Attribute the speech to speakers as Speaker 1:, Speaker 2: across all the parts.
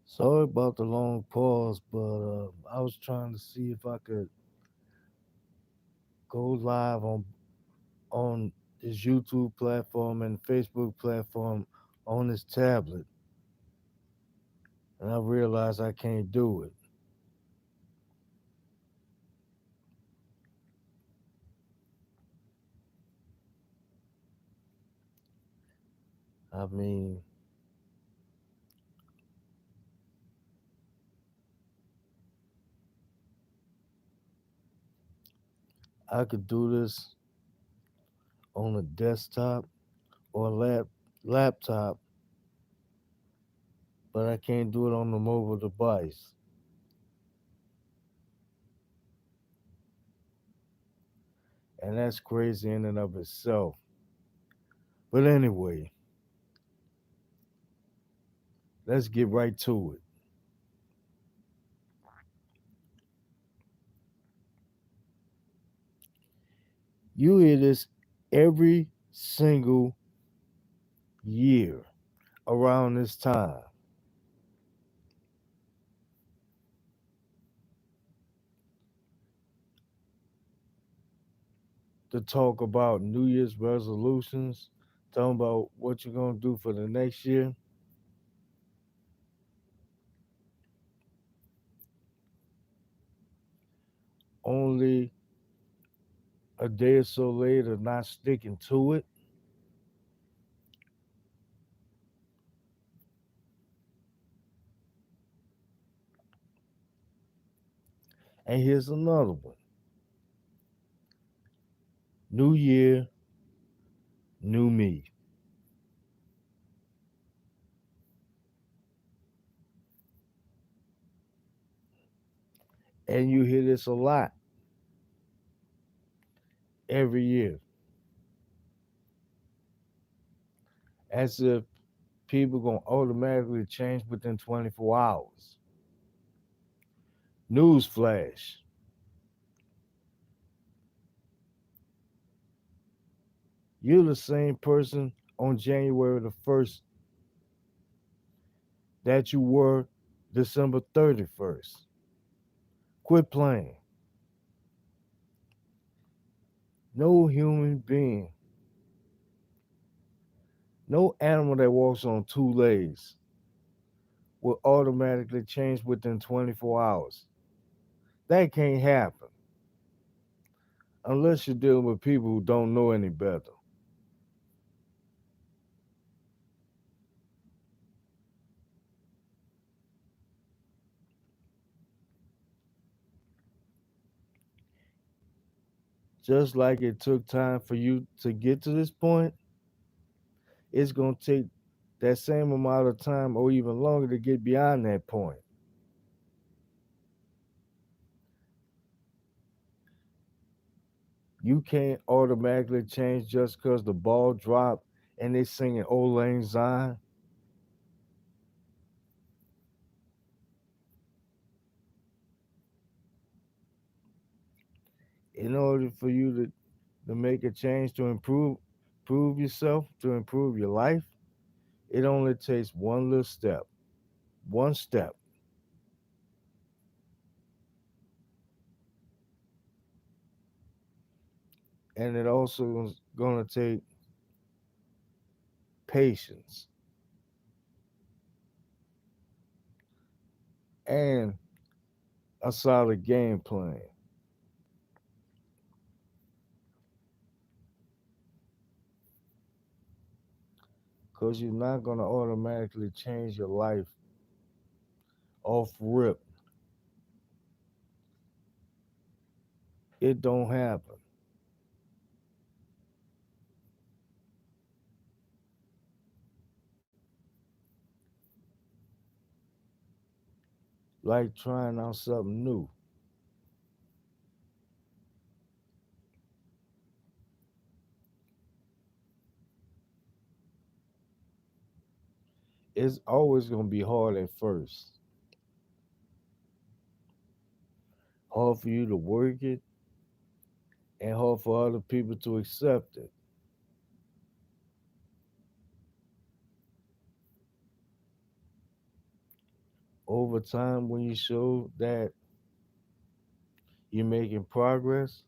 Speaker 1: Sorry about the long pause, but I was trying to see if I could go live on this YouTube platform and Facebook platform on this tablet, and I realized I can't do it. I mean, I could do this on a desktop or laptop, but I can't do it on the mobile device, and that's crazy in and of itself. But anyway, let's get right to it. You hear this every single year around this time. To talk about New Year's resolutions, talking about what you're going to do for the next year. Only a day or so later, not sticking to it. And here's another one: New Year, New Me. And you hear this a lot every year, as if people going to automatically change within 24 hours. Newsflash: you're the same person on January the 1st that you were December 31st. Quit playing. No human being, no animal that walks on two legs will automatically change within 24 hours. That can't happen unless you're dealing with people who don't know any better. Just like it took time for you to get to this point, it's going to take that same amount of time or even longer to get beyond that point. You can't automatically change just because the ball dropped and they singing Old Lang Syne. In order for you to make a change to improve yourself, to improve your life, it only takes one little step. One step. And it also is gonna take patience and a solid game plan. Cause you're not gonna automatically change your life off rip. It don't happen. Like trying out something new. It's always gonna be hard at first. Hard for you to work it and hard for other people to accept it. Over time, when you show that you're making progress,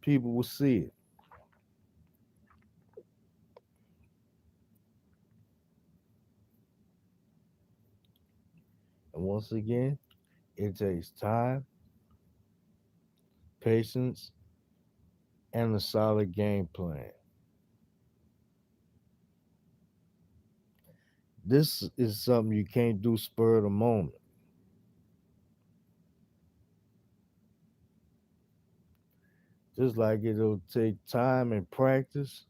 Speaker 1: people will see it. And once again, it takes time, patience, and a solid game plan. This is something you can't do spur of the moment. Just like it'll take time and practice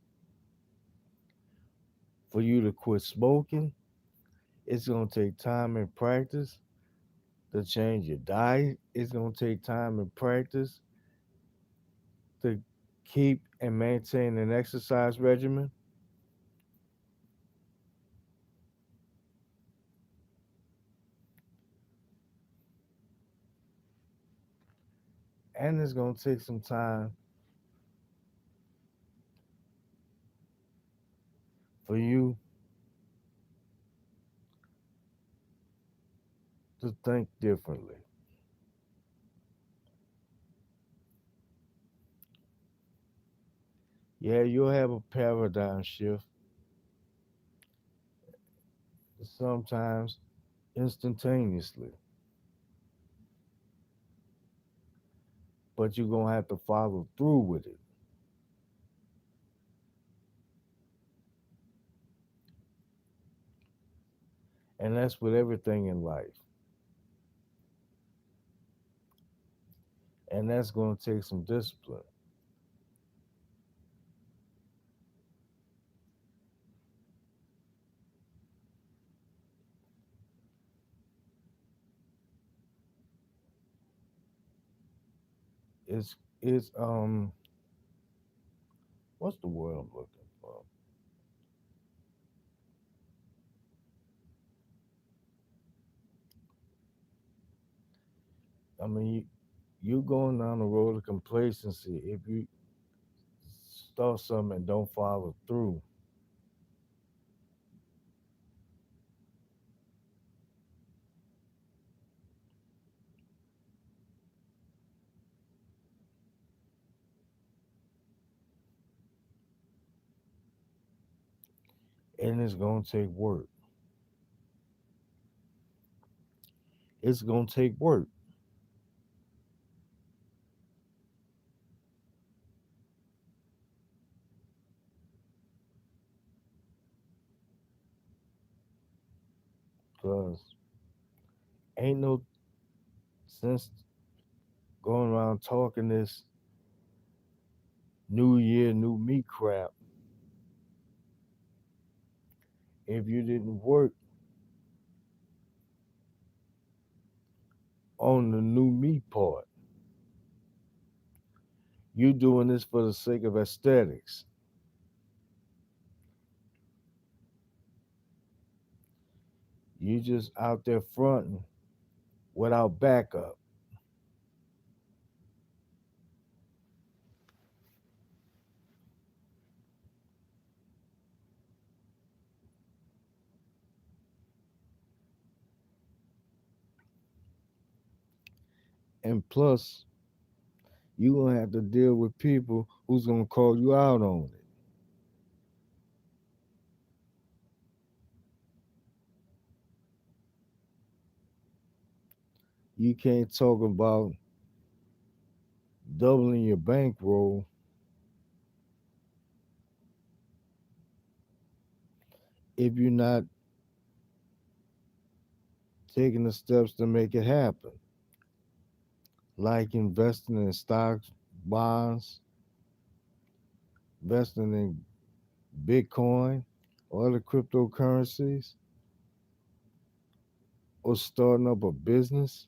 Speaker 1: for you to quit smoking, it's going to take time and practice to change your diet. It's going to take time and practice to keep and maintain an exercise regimen. And it's going to take some time for you to think differently. Yeah, you'll have a paradigm shift sometimes instantaneously, but you're going to have to follow through with it. And that's with everything in life. And that's going to take some discipline. It's what's the word I'm looking for? I mean, you going down the road of complacency if you start something and don't follow through. And it's going to take work. It's going to take work because ain't no sense going around talking this new year, new me crap if you didn't work on the new me part. You doing this for the sake of aesthetics. You just out there fronting without backup. And plus, you gonna have to deal with people who's gonna call you out on it. You can't talk about doubling your bankroll if you're not taking the steps to make it happen, like investing in stocks, bonds, investing in Bitcoin or other cryptocurrencies, or starting up a business.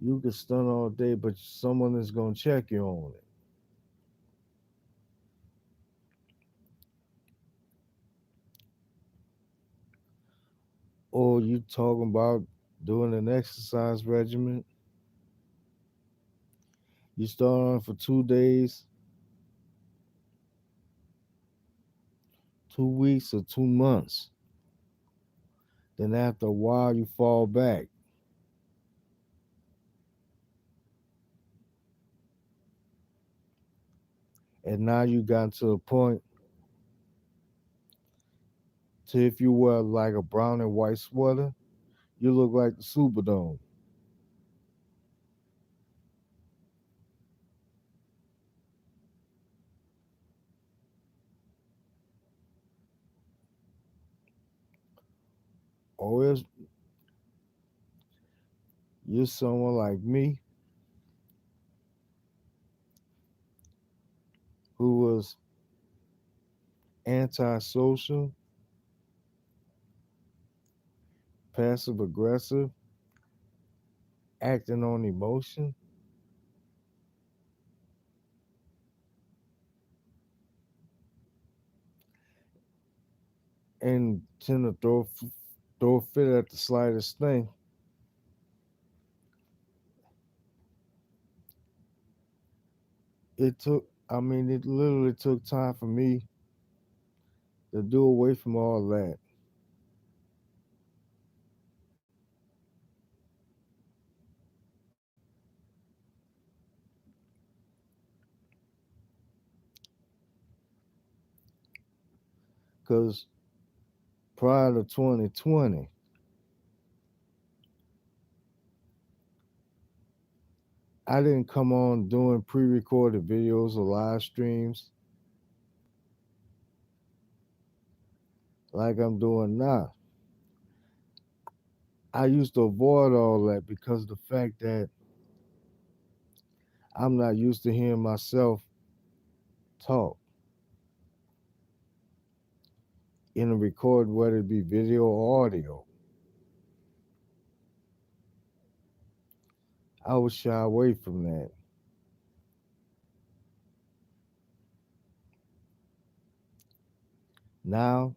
Speaker 1: You can stunt all day, but someone is gonna check you on it. Or you talking about doing an exercise regimen. You start on for 2 days, 2 weeks, or 2 months. Then after a while, you fall back. And now you got to a point to if you wear like a brown and white sweater, you look like the Superdome. Or if you're someone like me who was antisocial, passive aggressive, acting on emotion, and tend to throw a fit at the slightest thing, it literally took time for me to do away from all that. Because prior to 2020, I didn't come on doing pre recorded videos or live streams like I'm doing now. I used to avoid all that because of the fact that I'm not used to hearing myself talk in a record, whether it be video or audio. I would shy away from that. Now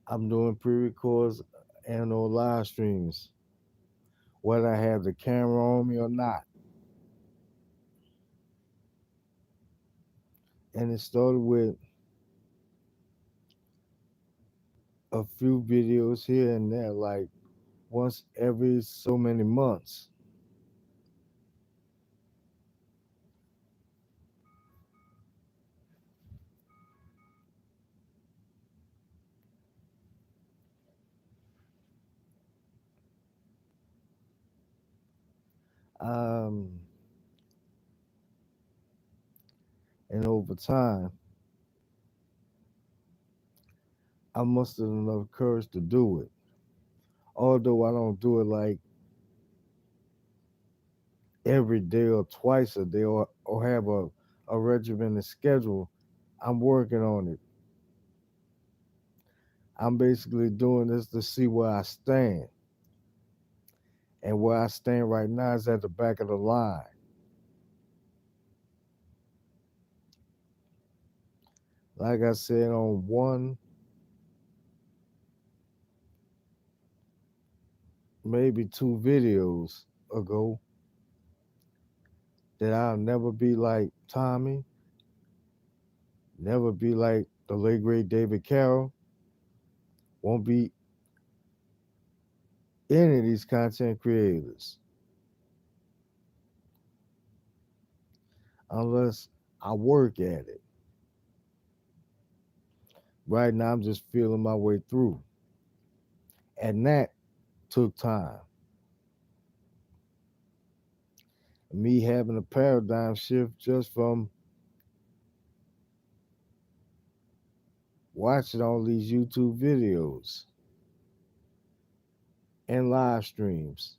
Speaker 1: I'm doing pre records and or live streams, whether I have the camera on me or not. And it started with a few videos here and there, like once every so many months. Um, and over time, I mustered enough courage to do it. Although I don't do it like every day or twice a day or have a regimented schedule, I'm working on it. I'm basically doing this to see where I stand. And where I stand right now is at the back of the line. Like I said on one, maybe two videos ago, that I'll never be like Tommy, never be like the late great David Carroll, won't be any of these content creators unless I work at it. Right now, I'm just feeling my way through. And that took time. Me having a paradigm shift just from watching all these YouTube videos and live streams.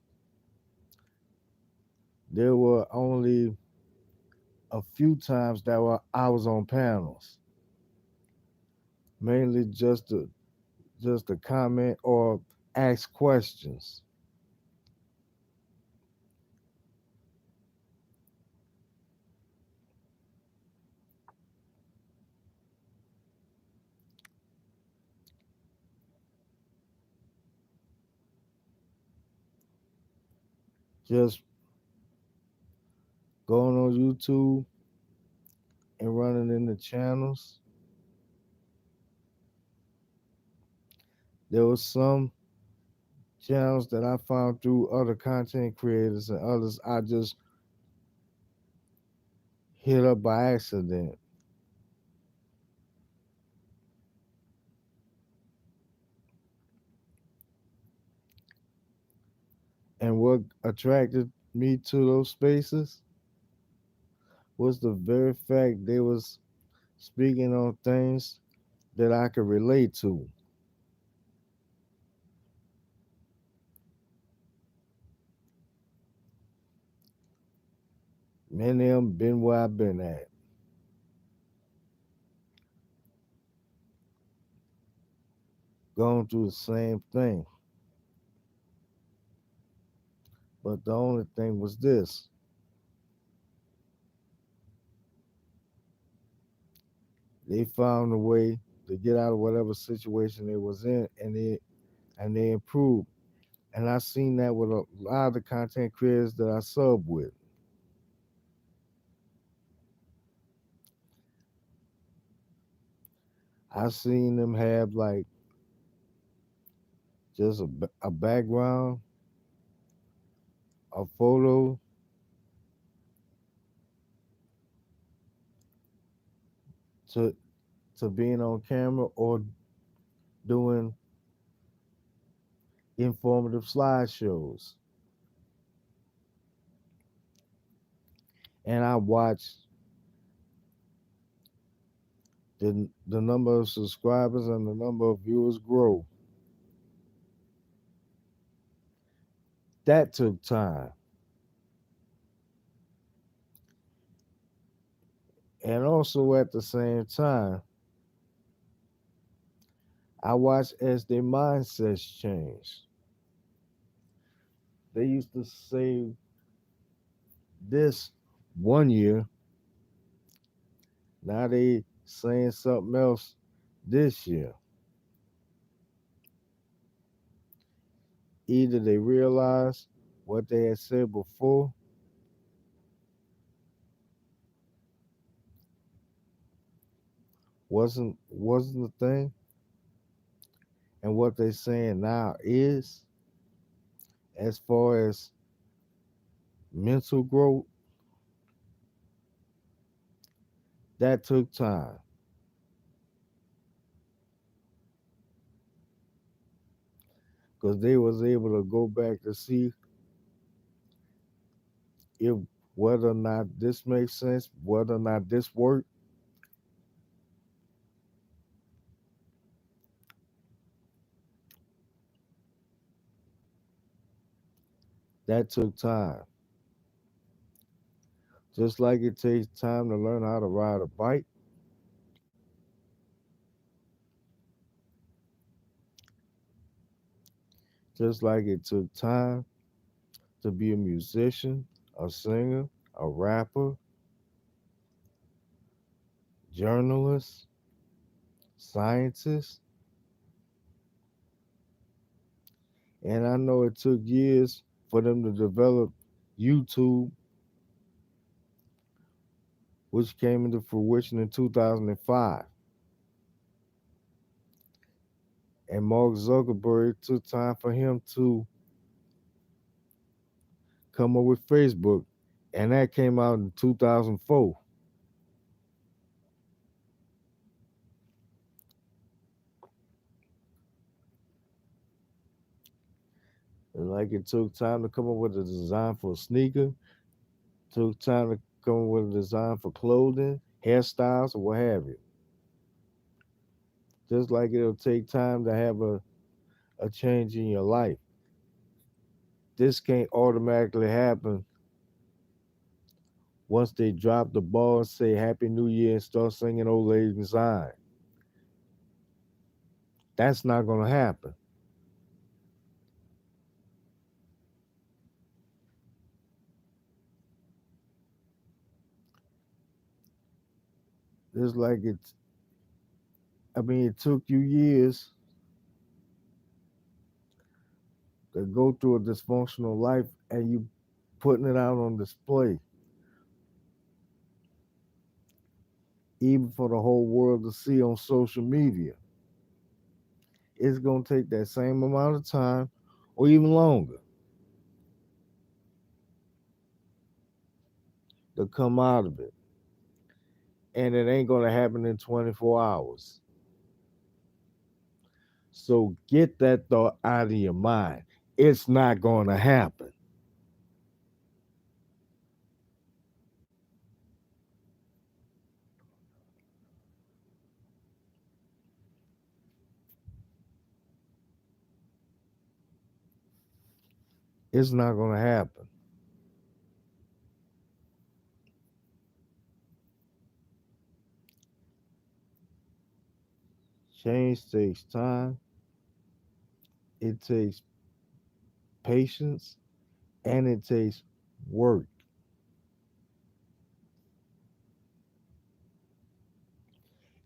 Speaker 1: There were only a few times that I was on panels, mainly just to comment or ask questions. just going on YouTube and running in the channels. There was some channels that I found through other content creators and others I just hit up by accident. And what attracted me to those spaces was the very fact they was speaking on things that I could relate to. Many of them been where I've been at, going through the same thing. But the only thing was this: they found a way to get out of whatever situation they was in, and they improved. And I seen that with a lot of the content creators that I sub with. I seen them have like just a background, a photo to being on camera or doing informative slideshows. And I watched the number of subscribers and the number of viewers grow. That took time. And also at the same time, I watched as their mindsets changed. They used to say this one year, now they saying something else this year. Either they realized what they had said before wasn't the thing, and what they're saying now is, as far as mental growth, that took time because they was able to go back to see if whether or not this makes sense, whether or not this worked. That took time. Just like it takes time to learn how to ride a bike, just like it took time to be a musician, a singer, a rapper, journalist, scientist. And I know it took years for them to develop YouTube, which came into fruition in 2005. And Mark Zuckerberg took time for him to come up with Facebook, and that came out in 2004. And like it took time to come up with a design for a sneaker, took time to come up with a design for clothing, hairstyles, or what have you. Just like it'll take time to have a change in your life. This can't automatically happen once they drop the ball and say Happy New Year and start singing Old Lang Syne. That's not going to happen. It's like it took you years to go through a dysfunctional life and you putting it out on display, even for the whole world to see on social media. It's going to take that same amount of time or even longer to come out of it. And it ain't going to happen in 24 hours. So get that thought out of your mind. It's not going to happen. It's not going to happen. Change takes time, it takes patience, and it takes work.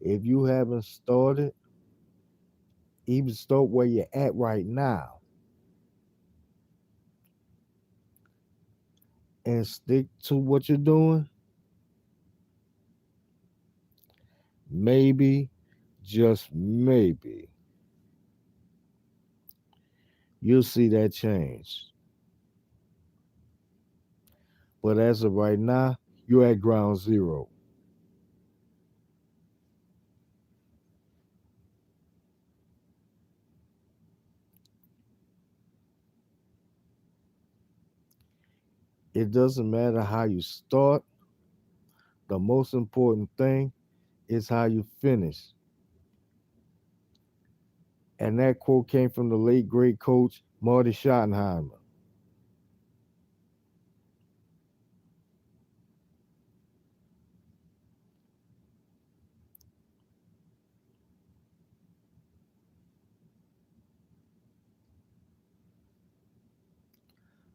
Speaker 1: If you haven't started, even start where you're at right now and stick to what you're doing, maybe, just maybe, you'll see that change. But as of right now, you're at ground zero. It doesn't matter how you start, the most important thing is how you finish. And that quote came from the late great coach Marty Schottenheimer.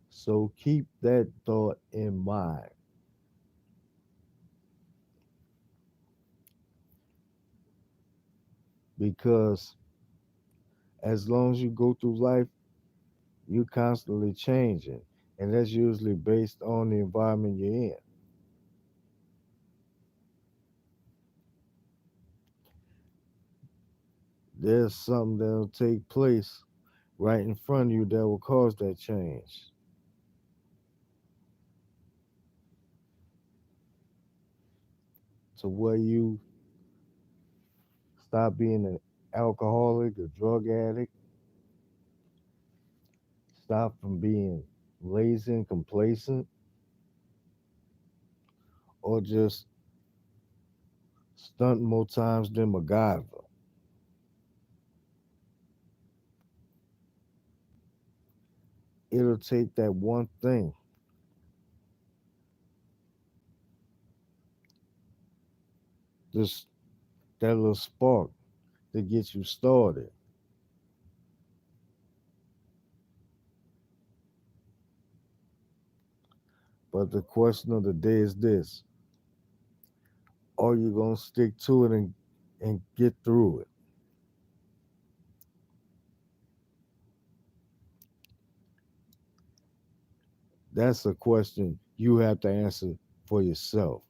Speaker 1: So keep that thought in mind because as long as you go through life, you're constantly changing. And that's usually based on the environment you're in. There's something that'll take place right in front of you that will cause that change. To where you stop being an alcoholic, a drug addict, stop from being lazy and complacent, or just stunting more times than MacGyver. It'll take that one thing, just that little spark to get you started. But the question of the day is this: are you gonna stick to it and get through it? That's a question you have to answer for yourself.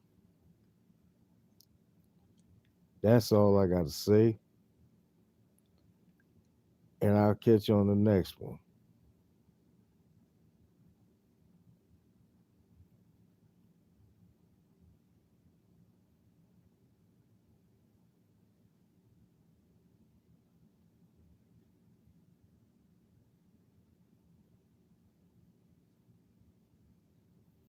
Speaker 1: That's all I got to say, and I'll catch you on the next one.